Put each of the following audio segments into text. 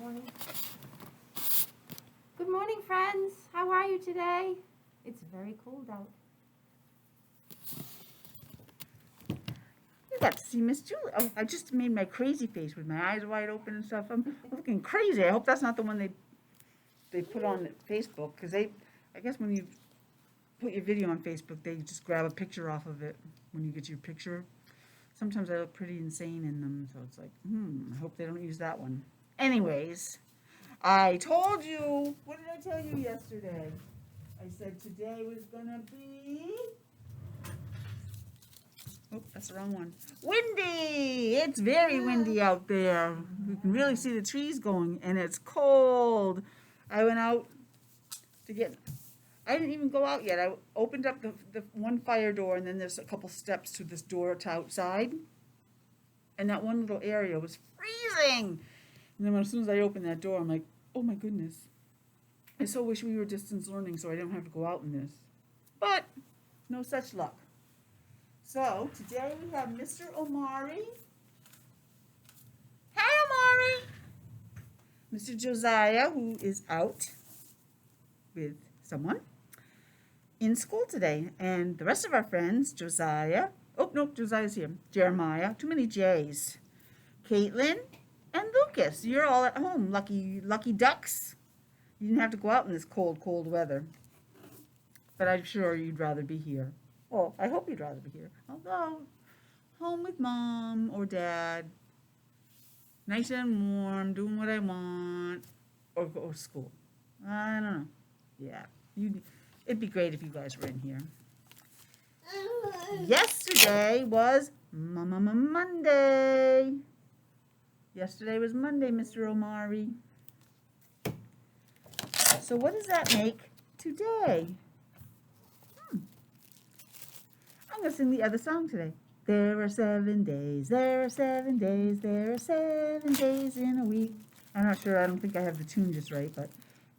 morning. Good morning, friends. How are you today? It's very cold out. You got to see Miss Julie. Oh, I just made my crazy face with my eyes wide open and stuff. I'm looking crazy. I hope that's not the one they put on Facebook, because I guess when you put your video on Facebook, they just grab a picture off of it when you get your picture. Sometimes I look pretty insane in them, so it's like, I hope they don't use that one. Anyways, I told you, what did I tell you yesterday? I said today was gonna be, oh, that's the wrong one. Windy! It's very windy out there. You can really see the trees going, and it's cold. I went out to I didn't even go out yet. I opened up the one fire door, and then there's a couple steps to this door to outside. And that one little area was freezing. And then as soon as I opened that door, I'm like, oh my goodness. I so wish we were distance learning so I don't have to go out in this. But no such luck. So today we have Mr. Omari. Hi, Omari. Mr. Josiah, who is out with someone in school today. And the rest of our friends, Josiah. Oh, no, Josiah's here. Jeremiah. Too many J's. Caitlin and Lucas. You're all at home. Lucky ducks. You didn't have to go out in this cold, cold weather. But I'm sure you'd rather be here. Well, I hope you'd rather be here. Although, home with mom or dad. Nice and warm, doing what I want. Or go to school. I don't know. Yeah. It'd be great if you guys were in here. Yesterday was Monday. Yesterday was Monday, Mr. Omari. So what does that make today? I'm going to sing the other song today. There are 7 days, there are 7 days, there are 7 days in a week. I'm not sure, I don't think I have the tune just right, but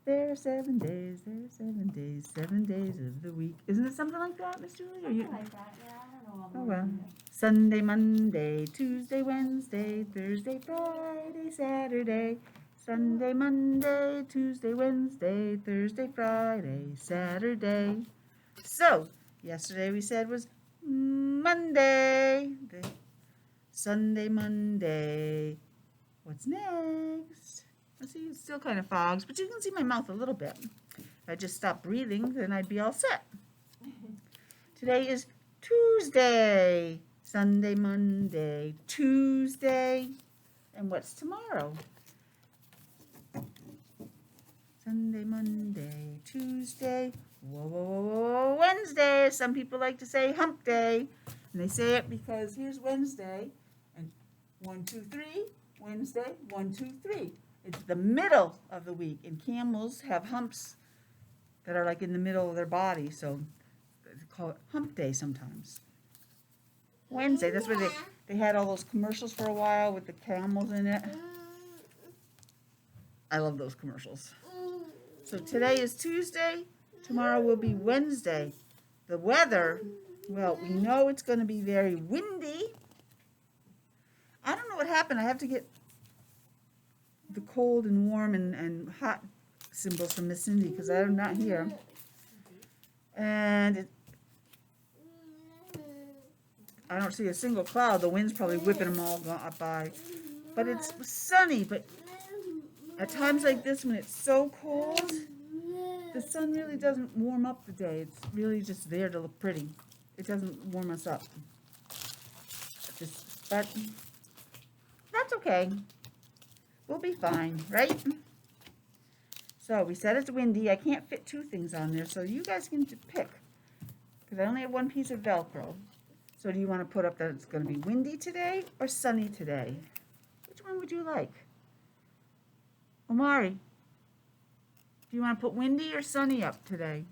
there are 7 days, there are 7 days, 7 days of the week. Isn't it something like that, Miss Julie? Something like that, yeah, I don't know. Oh well. Sunday, Monday, Tuesday, Wednesday, Thursday, Friday, Saturday. Sunday, Monday, Tuesday, Wednesday, Thursday, Friday, Saturday. So, yesterday we said was Monday. Sunday, Monday. What's next? Let's see, it still kind of fogs, but you can see my mouth a little bit. If I just stop breathing, then I'd be all set. Today is Tuesday. Sunday, Monday, Tuesday. And what's tomorrow? Sunday, Monday, Tuesday. Whoa, Wednesday. Some people like to say hump day. And they say it because here's Wednesday. And 1, 2, 3. Wednesday, 1, 2, 3. It's the middle of the week. And camels have humps that are like in the middle of their body. So they call it hump day sometimes. Wednesday, that's where they had all those commercials for a while with the camels in it. I love those commercials. So today is Tuesday. Tomorrow will be Wednesday. The weather, well, we know it's going to be very windy. I don't know what happened. I have to get the cold and warm and hot symbols from Miss Cindy because I'm not here. And I don't see a single cloud. The wind's probably whipping them all up by. But it's sunny. But at times like this, when it's so cold, the sun really doesn't warm up the day. It's really just there to look pretty. It doesn't warm us up. But that's okay. We'll be fine, right? So we said it's windy. I can't fit 2 things on there, so you guys can pick. Because I only have 1 piece of Velcro. So do you want to put up that it's going to be windy today or sunny today? Which one would you like? Omari, do you want to put windy or sunny up today?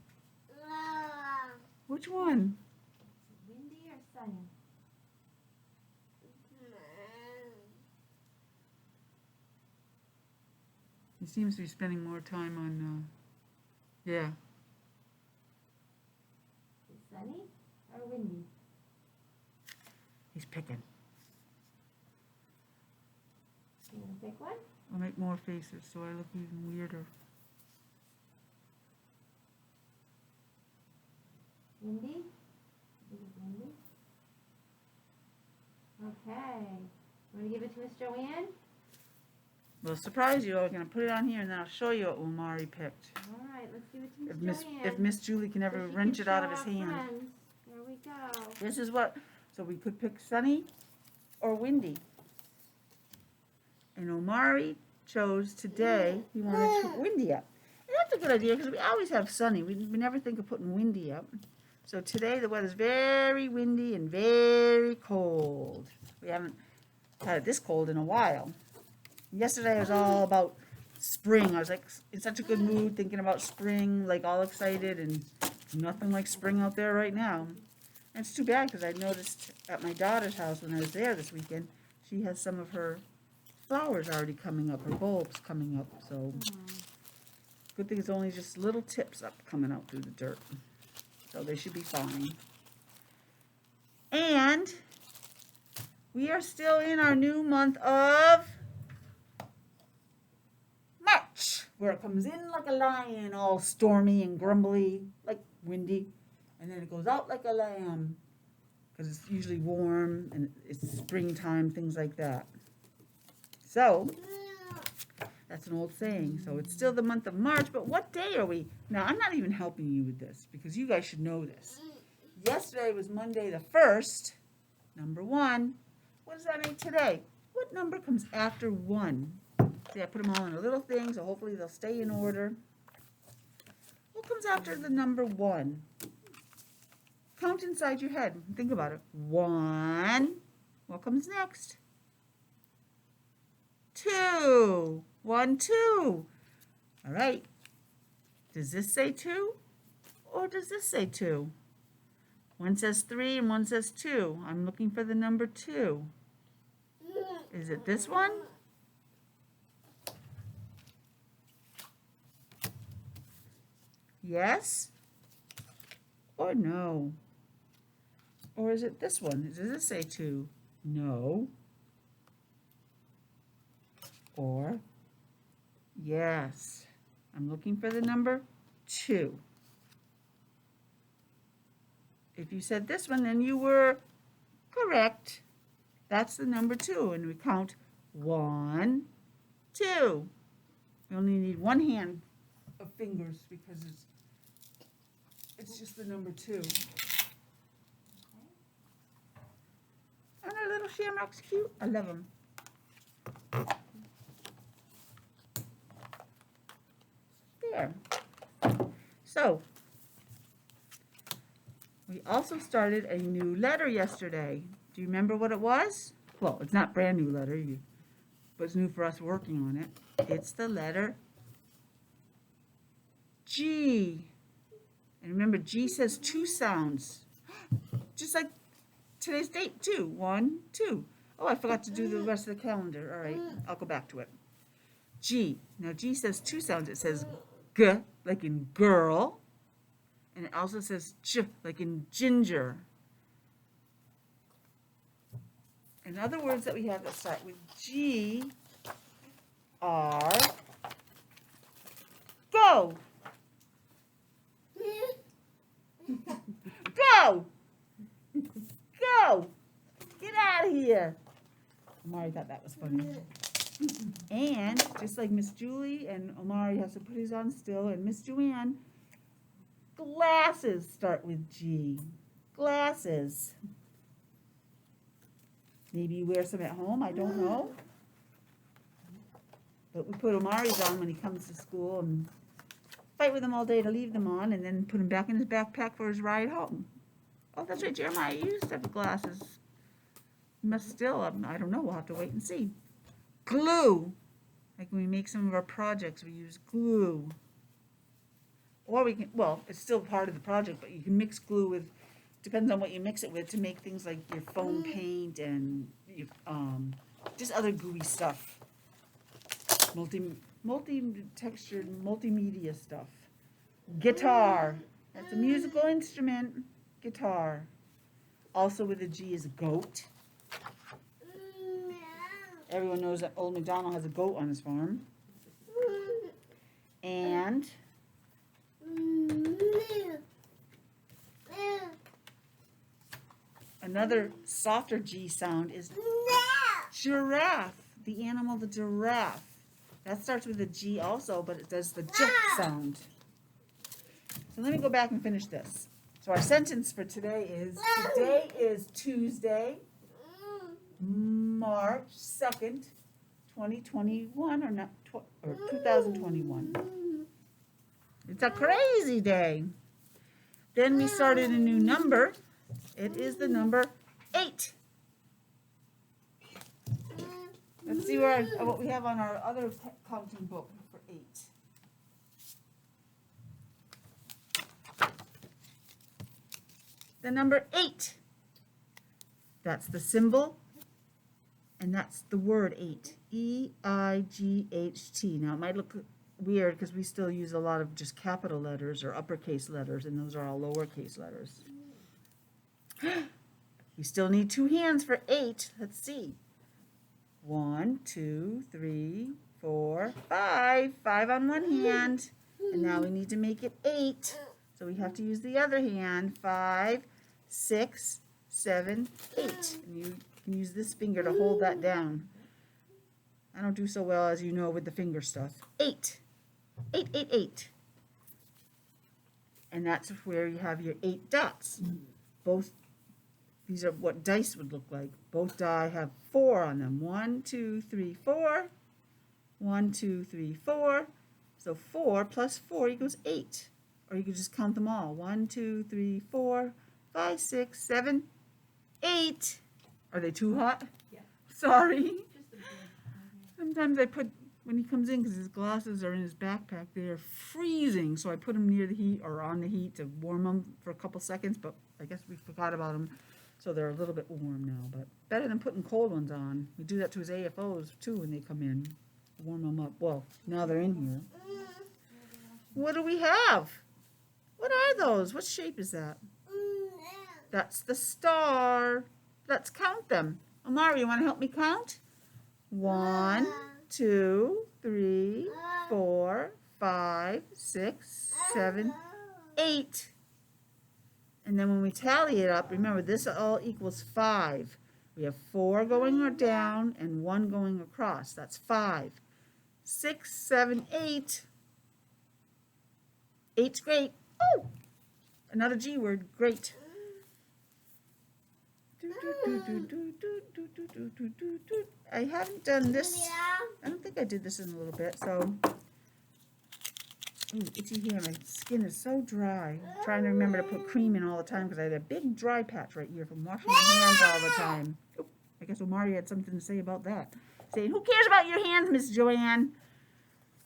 Which one? Windy or sunny? He seems to be spending more time on, yeah. Sunny or windy? He's picking. You want to pick one? I'll make more faces so I look even weirder. Windy? Is it windy? Okay. You want to give it to Miss Joanne? We'll surprise you. I'm going to put it on here and then I'll show you what Omari picked. All right, let's give it to Miss Joanne. If Miss Julie can ever so she wrench can it out show of his our hand. friends. There we go. This is what, so we could pick sunny or windy. And Omari chose today, he wanted to put windy up. And that's a good idea because we always have sunny. We never think of putting windy up. So today the weather's very windy and very cold. We haven't had it this cold in a while. Yesterday I was all about spring. I was like in such a good mood thinking about spring, like all excited, and nothing like spring out there right now. And it's too bad because I noticed at my daughter's house when I was there this weekend, she has some of her flowers already coming up, her bulbs coming up. So good thing it's only just little tips up coming out through the dirt. So they should be fine. And we are still in our new month of March, where it comes in like a lion, all stormy and grumbly, like windy, and then it goes out like a lamb, because it's usually warm and it's springtime, things like that. So, that's an old saying. So it's still the month of March, but what day are we? Now, I'm not even helping you with this, because you guys should know this. Yesterday was Monday the 1st, number 1. What does that make today? What number comes after 1? See, I put them all in a little thing, so hopefully they'll stay in order. What comes after the number 1? Count inside your head. Think about it. 1. What comes next? 2. 1, 2. All right. Does this say 2? Or does this say 2? One says 3 and one says 2. I'm looking for the number 2. Is it this one? Yes? Or no? Or is it this one? Does this say 2? No. Or yes. I'm looking for the number 2. If you said this one, then you were correct. That's the number 2, and we count 1, 2. We only need one hand of fingers because it's just the number 2. Aren't our little shamrocks cute? I love them. There. So, we also started a new letter yesterday. Do you remember what it was? Well, it's not brand new letter, but it's new for us working on it. It's the letter G. And remember, G says 2 sounds. Just like today's date, 2. 1, 2. Oh, I forgot to do the rest of the calendar. All right, I'll go back to it. G. Now, G says 2 sounds. It says G, like in girl. And it also says J, like in ginger. And other words that we have that start with G are go. Go. Go. Get out of here. Omari thought that was funny. And just like Miss Julie and Omari has to put his on still, and Miss Joanne, glasses start with G. Glasses. Maybe you wear some at home, I don't know. But we put Omari's on when he comes to school and fight with him all day to leave them on, and then put him back in his backpack for his ride home. Oh, that's right, Jeremiah, you used to have glasses. You must still, I don't know, we'll have to wait and see. Glue. Like when we make some of our projects, we use glue. Or we can, well, it's still part of the project, but you can mix glue with, depends on what you mix it with, to make things like your foam paint and your, just other gooey stuff. Multi-textured, multimedia stuff. Guitar. That's a musical instrument. Guitar. Also with a G is goat. Everyone knows that Old MacDonald has a goat on his farm. And another softer G sound is giraffe. The animal, the giraffe. That starts with a G also, but it does the J sound. So let me go back and finish this. So our sentence for today is Tuesday, March 2nd, 2021 or 2021. It's a crazy day. Then we started a new number. It is the number 8. Let's see what we have on our other counting book for 8. The number 8. That's the symbol, and that's the word 8. E-I-G-H-T. Now, it might look weird because we still use a lot of just capital letters or uppercase letters, and those are all lowercase letters. You still need 2 hands for 8. Let's see. 1, 2, 3, 4, 5. 5 on one hand. And now we need to make it 8. So we have to use the other hand. 5, 6, 7, 8. And you can use this finger to hold that down. I don't do so well, as you know, with the finger stuff. 8. 8, 8, 8. And that's where you have your 8 dots. These are what dice would look like. Both die have 4 on them. 1, 2, 3, 4. 1, 2, 3, 4. So 4 plus 4 equals 8. Or you could just count them all. 1, 2, 3, 4, 5, 6, 7, 8. Are they too hot? Yeah. Sorry. Sometimes I put, when he comes in, because his glasses are in his backpack, they are freezing. So I put them near the heat or on the heat to warm them for a couple seconds. But I guess we forgot about them. So they're a little bit warm now, but better than putting cold ones on. We do that to his AFOs too when they come in. Warm them up. Well, now they're in here. What do we have? What are those? What shape is that? That's the star. Let's count them. Omari, you want to help me count? 1, 2, 3, 4, 5, 6, 7, 8. And then when we tally it up, remember this all equals 5. We have 4 going down and 1 going across. That's 5. 6, 7, 8. 8's great. Oh! Another G word, great. I haven't done this. I don't think I did this in a little bit, so. Ooh, itchy here. My skin is so dry. I'm trying to remember to put cream in all the time because I had a big dry patch right here from washing my hands all the time. Oh, I guess Omari had something to say about that. Saying, who cares about your hands, Miss Joanne?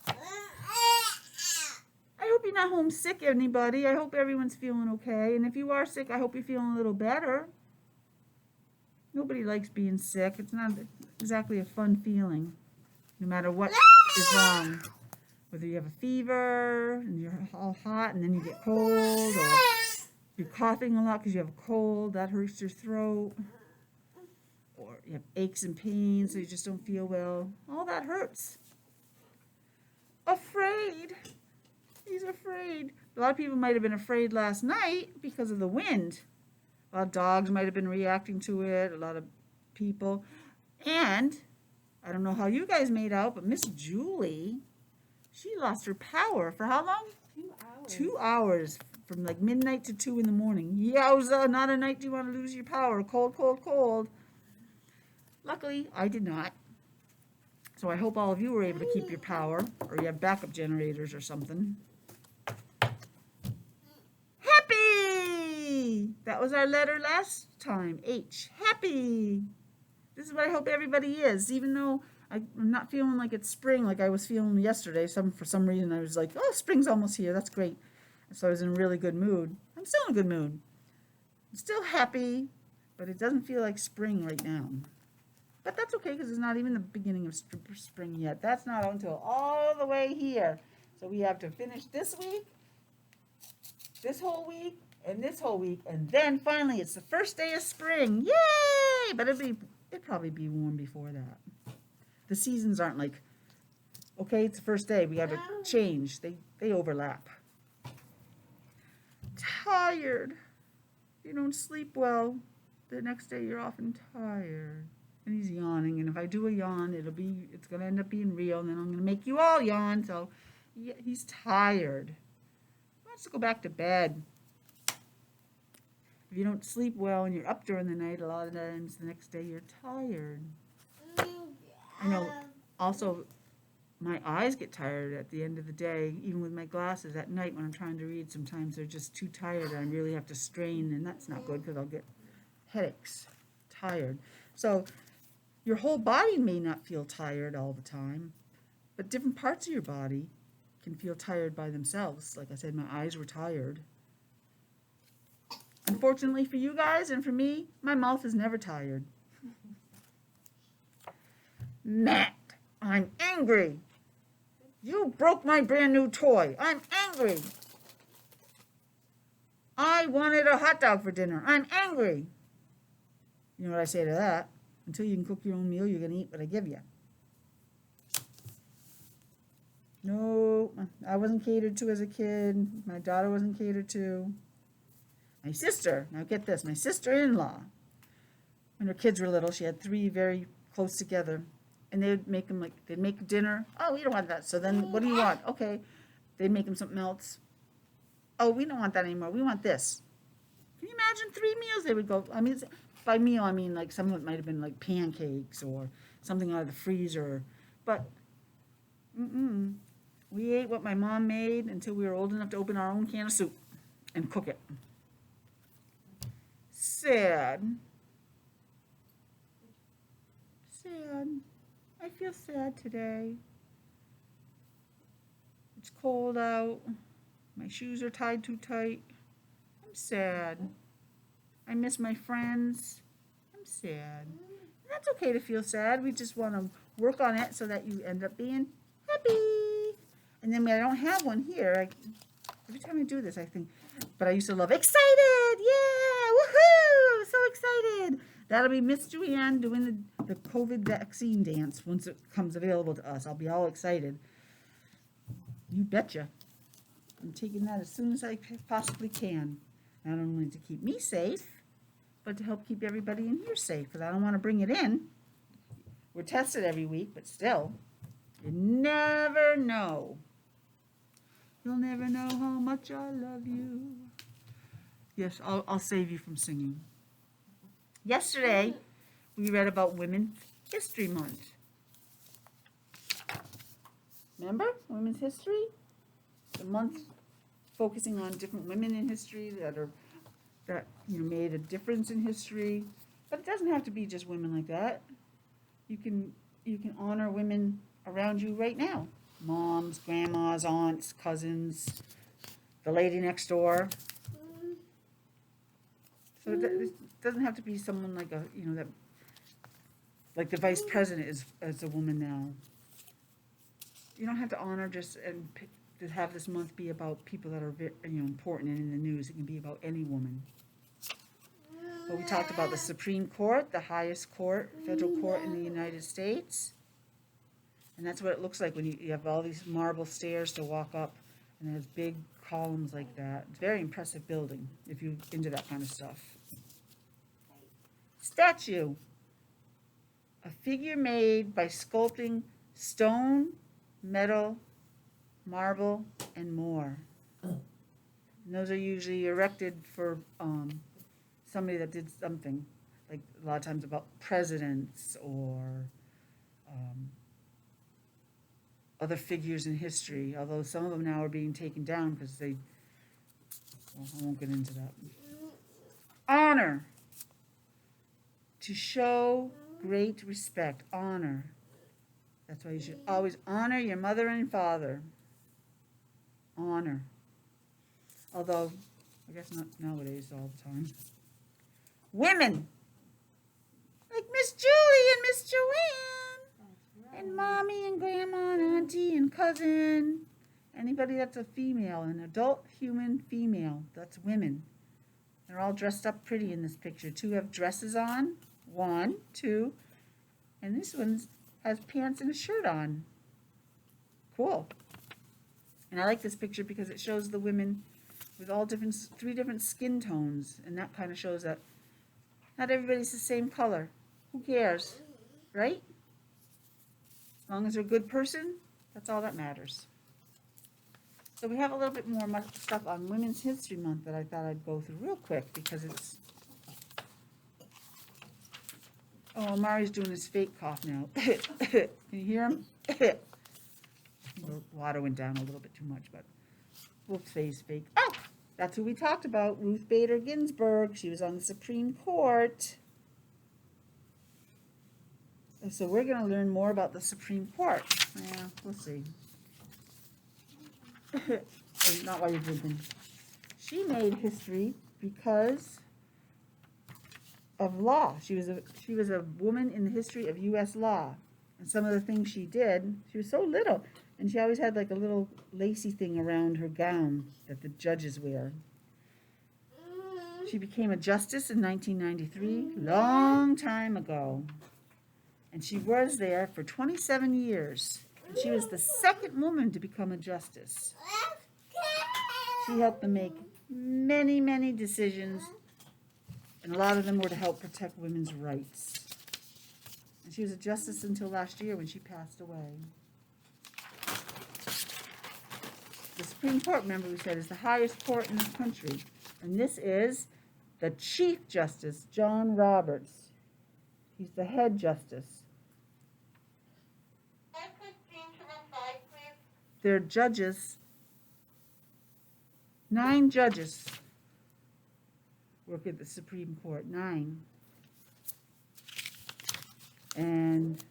I hope you're not homesick, anybody. I hope everyone's feeling okay. And if you are sick, I hope you're feeling a little better. Nobody likes being sick. It's not exactly a fun feeling, no matter what is wrong. Whether you have a fever and you're all hot and then you get cold, or you're coughing a lot because you have a cold, that hurts your throat, or you have aches and pains so you just don't feel well, all that hurts. Afraid. He's afraid. A lot of people might have been afraid last night because of the wind. A lot of dogs might have been reacting to it, a lot of people. And I don't know how you guys made out, but Miss Julie, she lost her power for how long? 2 hours. 2 hours, from like midnight to 2 in the morning. Yowza, not a night you want to lose your power. Cold, cold, cold. Luckily, I did not. So I hope all of you were able to keep your power, or you have backup generators or something. Happy! That was our letter last time, H. Happy! This is what I hope everybody is, even though I'm not feeling like it's spring like I was feeling yesterday. For some reason I was like, oh, spring's almost here. That's great. So I was in a really good mood. I'm still in a good mood. I'm still happy, but it doesn't feel like spring right now. But that's okay because it's not even the beginning of spring yet. That's not until all the way here. So we have to finish this week, this whole week, and this whole week. And then finally it's the first day of spring. Yay! But it'd probably be warm before that. the seasons aren't like, okay, it's the first day, we got to change. They overlap. Tired. You don't sleep well. The next day you're often tired. And he's yawning, and if I do a yawn, it's going to end up being real, and then I'm going to make you all yawn. So yeah, he's tired. He wants to go back to bed. If you don't sleep well and you're up during the night, a lot of times the next day you're tired. I know also my eyes get tired at the end of the day, even with my glasses at night when I'm trying to read. Sometimes they're just too tired. I really have to strain, and that's not good because I'll get headaches. Tired. So your whole body may not feel tired all the time, but different parts of your body can feel tired by themselves. Like I said, my eyes were tired. Unfortunately for you guys and for me, my mouth is never tired. Matt, I'm angry. You broke my brand new toy. I'm angry. I wanted a hot dog for dinner. I'm angry. You know what I say to that? Until you can cook your own meal, you're going to eat what I give you. No, I wasn't catered to as a kid. My daughter wasn't catered to. My sister, now get this, my sister-in-law, when her kids were little, she had 3 very close together, and they'd make dinner. Oh, we don't want that. So then what do you want? Okay. They'd make them something else. Oh, we don't want that anymore. We want this. Can you imagine 3 meals they would go? I mean, by meal, I mean like some of it might have been like pancakes or something out of the freezer. But, we ate what my mom made until we were old enough to open our own can of soup and cook it. Sad. I feel sad today. It's cold out. My shoes are tied too tight. I'm sad. I miss my friends. I'm sad. That's okay to feel sad. We just want to work on it so that you end up being happy. And then when I don't have one here, every time I do this, I think, but I used to love excited. Yeah, woohoo! So excited. That'll be Miss Joanne doing the COVID vaccine dance once it comes available to us. I'll be all excited. You betcha. I'm taking that as soon as I possibly can. Not only to keep me safe, but to help keep everybody in here safe, because I don't want to bring it in. We're tested every week, but still, you never know. You'll never know how much I love you. Yes, I'll save you from singing. Yesterday, we read about Women's History Month. Remember Women's History? The month focusing on different women in history that made a difference in history. But it doesn't have to be just women like that. You can honor women around you right now. Moms, grandmas, aunts, cousins, the lady next door. So it doesn't have to be someone like like the vice president is a woman now. You don't have to honor to have this month be about people that are important and in the news. It can be about any woman. But we talked about the Supreme Court, the highest court, federal court in the United States. And that's what it looks like when you have all these marble stairs to walk up, and it has big columns like that. It's a very impressive building if you're into that kind of stuff. Statue. A figure made by sculpting stone, metal, marble, and more. And those are usually erected for somebody that did something, like a lot of times about presidents or other figures in history, although some of them now are being taken down because I won't get into that. Honor. To show great respect. Honor. That's why you should always honor your mother and father. Honor. Although, I guess not nowadays all the time. Women. Like Miss Julie and Miss Joanne. And mommy and grandma and auntie and cousin. Anybody that's a female, an adult human female. That's women. They're all dressed up pretty in this picture. 2 have dresses on. 1, 2. And this one's has pants and a shirt on. Cool. And I like this picture because it shows the women with all three different skin tones, and that kind of shows that not everybody's the same color. Who cares, right? As long as they're a good person, that's all that matters. So we have a little bit more stuff on Women's History Month that I thought I'd go through real quick because it's... Oh, Mari's doing his fake cough now. Can you hear him? The water went down a little bit too much, but we'll say he's fake. Oh, that's who we talked about, Ruth Bader Ginsburg. She was on the Supreme Court. And so we're going to learn more about the Supreme Court. Yeah, we'll see. Not while you're drinking. She made history because of law. She was a woman in the history of U.S. law. And some of the things she did, she was so little. And she always had like a little lacy thing around her gown that the judges wear. She became a justice in 1993, long time ago. And she was there for 27 years. And she was the second woman to become a justice. She helped them make many, many decisions, and a lot of them were to help protect women's rights. And she was a justice until last year when she passed away. The Supreme Court, remember we said, is the highest court in the country. And this is the Chief Justice, John Roberts. He's the head justice. They're judges. 9 judges work at the Supreme Court. 9. And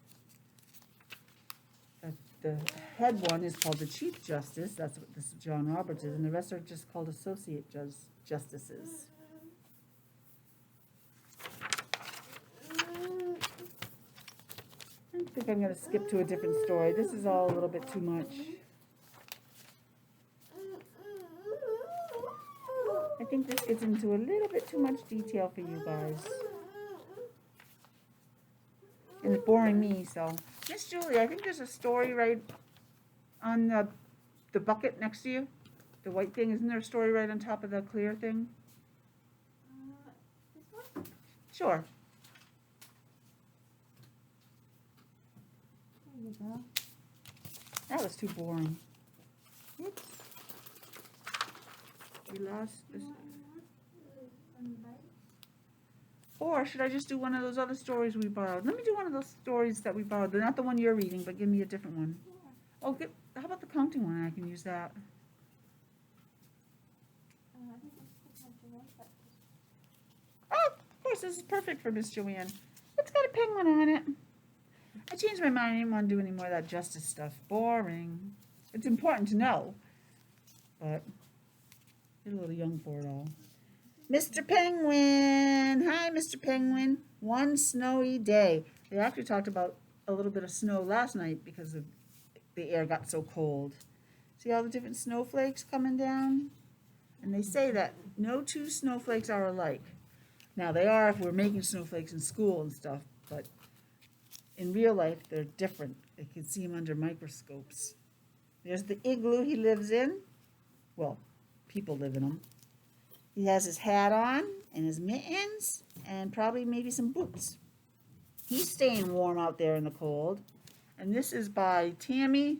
the head one is called the Chief Justice. That's what this John Roberts is. And the rest are just called associate justices. I think I'm going to skip to a different story. This is all a little bit too much. I think this gets into a little bit too much detail for you guys. And it's boring me, so. Miss Julie, I think there's a story right on the bucket next to you. The white thing. Isn't there a story right on top of the clear thing? This one? Sure. There you go. That was too boring. Oops. We lost this. Or should I just do one of those other stories we borrowed? Let me do one of those stories that we borrowed. They're not the one you're reading, but give me a different one. Oh, how about the counting one? I can use that. Oh, of course, this is perfect for Miss Joanne. It's got a penguin on it. I changed my mind. I didn't want to do any more of that justice stuff. Boring. It's important to know, but you're a little young for it all. Mr. Penguin. Hi, Mr. Penguin. One snowy day. They actually talked about a little bit of snow last night because the air got so cold. See all the different snowflakes coming down? And they say that no 2 snowflakes are alike. Now, they are if we're making snowflakes in school and stuff, but in real life, they're different. You can see them under microscopes. There's the igloo he lives in. Well, people live in them. He has his hat on and his mittens and probably maybe some boots. He's staying warm out there in the cold. And this is by Tammy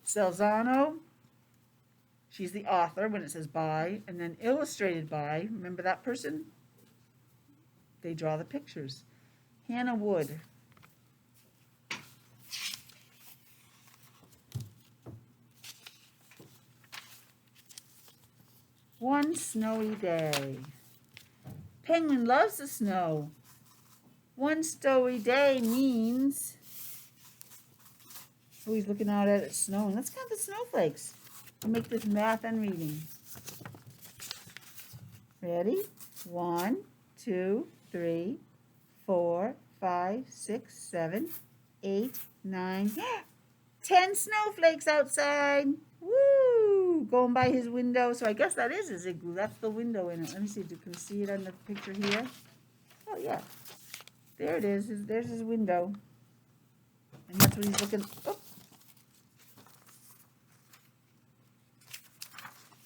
Salzano. She's the author when it says by, and then illustrated by, remember that person? They draw the pictures. Hannah Wood. One snowy day. Penguin loves the snow. One snowy day means... Oh, he's looking out at it snowing. Let's count the snowflakes. We'll make this math and reading. Ready? 1, 2, 3, 4, 5, 6, 7, 8, 9, 10 snowflakes outside. Woo! Going by his window. So I guess that is his igloo. That's the window in it. Let me see. Can you see it on the picture here? Oh, yeah. There it is. There's his window. And that's what he's looking, oh.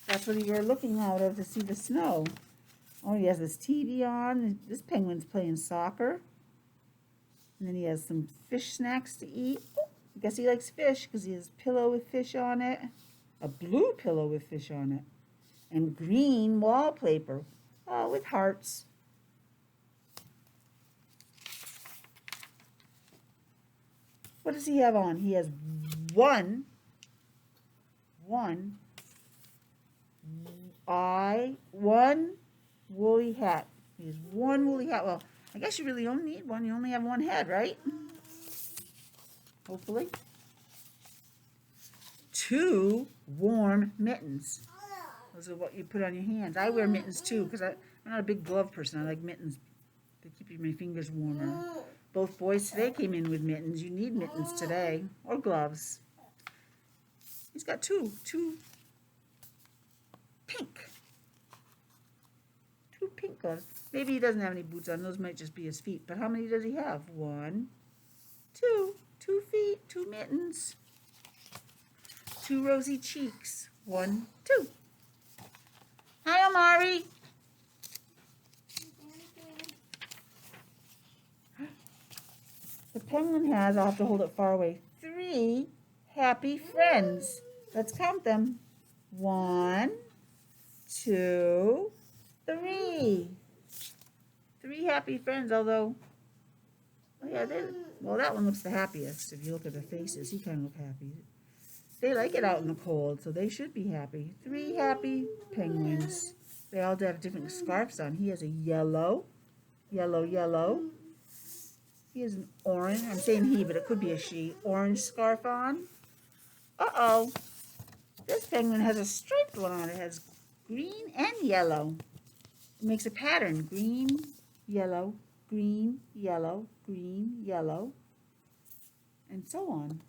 That's what you were looking out of to see the snow. Oh, he has this TV on. This penguin's playing soccer. And then he has some fish snacks to eat. Oh, I guess he likes fish because he has a pillow with fish on it. A blue pillow with fish on it. And green wallpaper. Oh, with hearts. What does he have on? He has one woolly hat. He has one woolly hat. Well, I guess you really only need one. You only have one head, right? Hopefully. 2 warm mittens. Those are what you put on your hands. I wear mittens too because I'm not a big glove person. I like mittens. They keep my fingers warmer. Both boys today came in with mittens. You need mittens today. Or gloves. He's got two pink gloves. Maybe he doesn't have any boots on. Those might just be his feet. But how many does he have? 1, 2. 2 feet, 2 mittens. 2 rosy cheeks. 1, 2. Hi, Omari. The penguin has, I'll have to hold it far away, 3 happy friends. Let's count them. 1, 2, 3. 3 happy friends, although, oh yeah, well, that one looks the happiest. If you look at their faces, he kind of looks happy. They like it out in the cold, so they should be happy. 3 happy penguins. They all have different scarves on. He has a yellow. He has an orange. I'm saying he, but it could be a she. Orange scarf on. Uh-oh. This penguin has a striped one on. It has green and yellow. It makes a pattern. Green, yellow, green, yellow, green, yellow, and so on.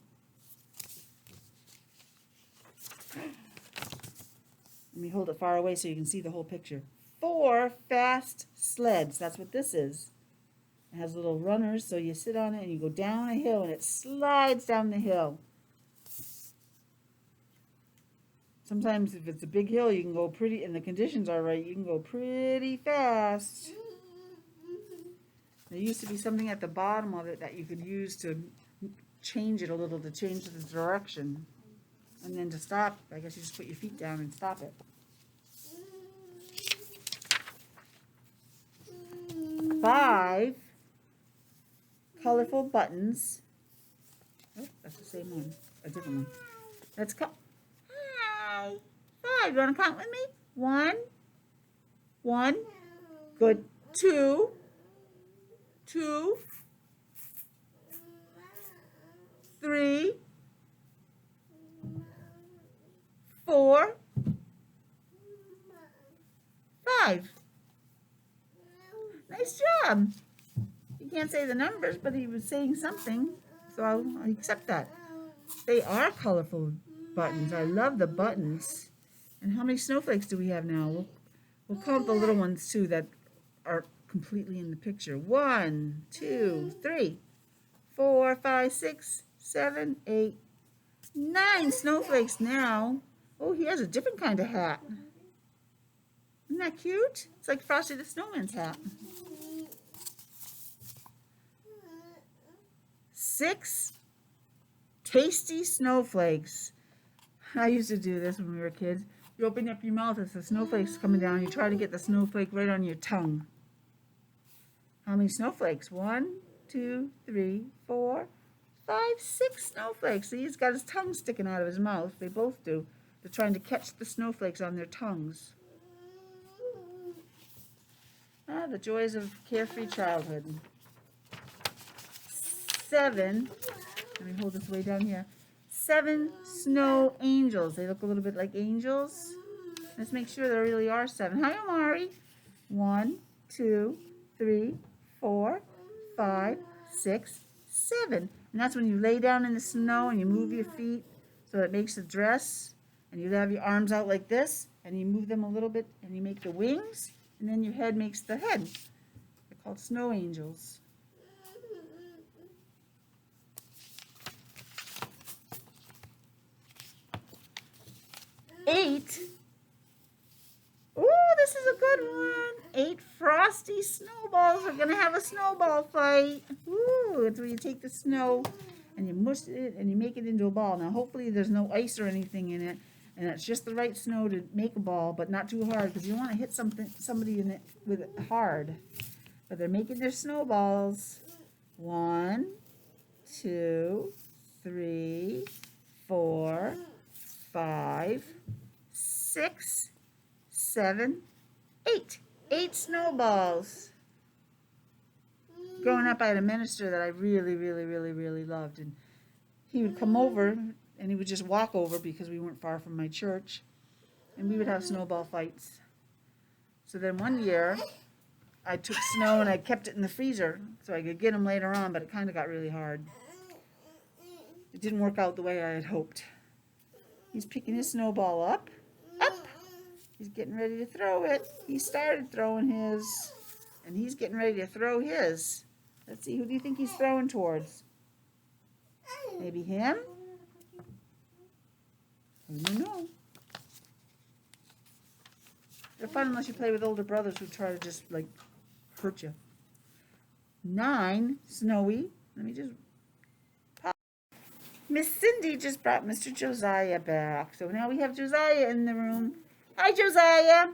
Let me hold it far away so you can see the whole picture. 4 fast sleds. That's what this is. It has little runners, so you sit on it and you go down a hill and it slides down the hill. Sometimes if it's a big hill, you can go pretty, and the conditions are right, you can go pretty fast. There used to be something at the bottom of it that you could use to change it a little, to change the direction. And then to stop, I guess you just put your feet down and stop it. 5 colorful buttons. Oh, that's the same one, a different one. Let's count. Hi. 5. You want to count with me? 1. Good. 2. 3. 4. 5. Nice job. You can't say the numbers, but he was saying something, so I'll accept that. They are colorful buttons. I love the buttons. And how many snowflakes do we have now? We'll count the little ones too that are completely in the picture. 1, 2, 3, 4, 5, 6, 7, 8, 9 snowflakes now. Oh, he has a different kind of hat. Isn't that cute? It's like Frosty the Snowman's hat. 6 tasty snowflakes. I used to do this when we were kids. You open up your mouth as the snowflakes coming down. You try to get the snowflake right on your tongue. How many snowflakes? 1, 2, 3, 4, 5, 6 snowflakes. See, he's got his tongue sticking out of his mouth. They both do. They're trying to catch the snowflakes on their tongues. Ah, the joys of carefree childhood. 7, let me hold this way down here. 7 snow angels. They look a little bit like angels. Let's make sure there really are 7. Hi, Omari. 1, 2, 3, 4, 5, 6, 7. And that's when you lay down in the snow and you move your feet so it makes the dress. And you have your arms out like this and you move them a little bit and you make the wings. And then your head makes the head. They're called snow angels. 8. Ooh, this is a good one. 8 frosty snowballs. We're going to have a snowball fight. Ooh, it's where you take the snow and you mush it and you make it into a ball. Now, hopefully there's no ice or anything in it, and it's just the right snow to make a ball, but not too hard, because you don't want to hit somebody in it with it hard. But they're making their snowballs. 1, 2, 3, 4, 5, 6, 7, 8. 8 snowballs. Growing up, I had a minister that I really, really, really, really loved, and he would come over, and he would just walk over because we weren't far from my church, and we would have snowball fights. So then one year, I took snow and I kept it in the freezer so I could get them later on, but it kind of got really hard. It didn't work out the way I had hoped. He's picking his snowball up. He's getting ready to throw it. He started throwing his, and he's getting ready to throw his. Let's see, who do you think he's throwing towards? Maybe him? I don't know. They're fun unless you play with older brothers who try to just, like, hurt you. 9, Snowy. Let me just pop. Miss Cindy just brought Mr. Josiah back. So now we have Josiah in the room. Hi, Josiah.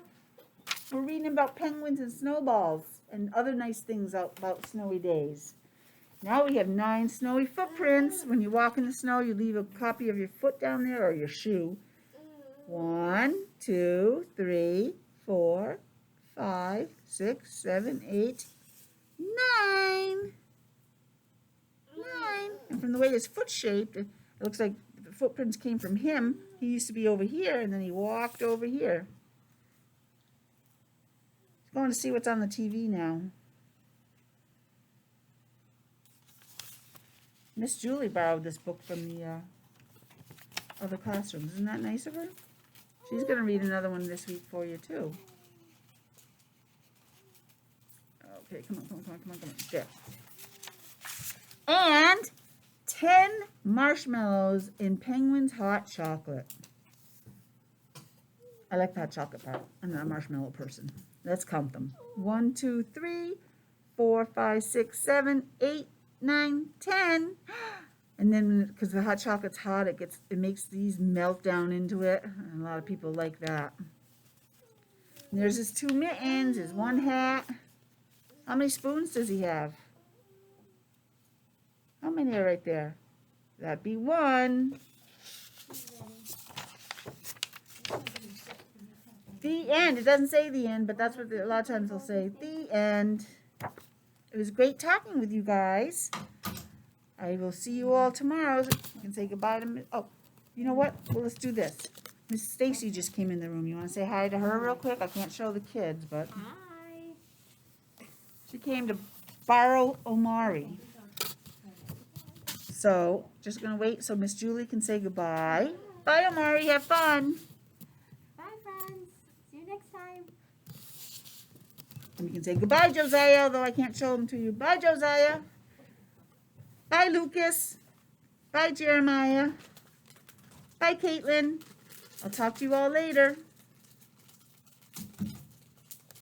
We're reading about penguins and snowballs and other nice things about snowy days. Now we have 9 snowy footprints. When you walk in the snow, you leave a copy of your foot down there or your shoe. 1, 2, 3, 4, 5, 6, 7, 8, 9. 9. And from the way his foot's shaped, it looks like the footprints came from him. He used to be over here, and then he walked over here. He's going to see what's on the TV now. Miss Julie borrowed this book from the other classrooms. Isn't that nice of her? She's going to read another one this week for you, too. Okay, come on. There. And 10 marshmallows in Penguin's hot chocolate. I like the hot chocolate part. I'm not a marshmallow person. Let's count them. 1, 2, 3, 4, 5, 6, 7, 8, 9, 10. And then, because the hot chocolate's hot, it makes these melt down into it. And a lot of people like that. And there's his 2 mittens, his 1 hat. How many spoons does he have? How many are right there? That'd be 1. The end. It doesn't say the end, but that's what a lot of times they'll say. The end. It was great talking with you guys. I will see you all tomorrow. You can say goodbye to me. Oh, you know what? Well, let's do this. Miss Stacy just came in the room. You want to say hi to her real quick? I can't show the kids, but Hi. she came to borrow Omari. So, just going to wait so Miss Julie can say goodbye. Bye, Omari. Have fun. Bye, friends. See you next time. And you can say goodbye, Josiah, although I can't show them to you. Bye, Josiah. Bye, Lucas. Bye, Jeremiah. Bye, Caitlin. I'll talk to you all later.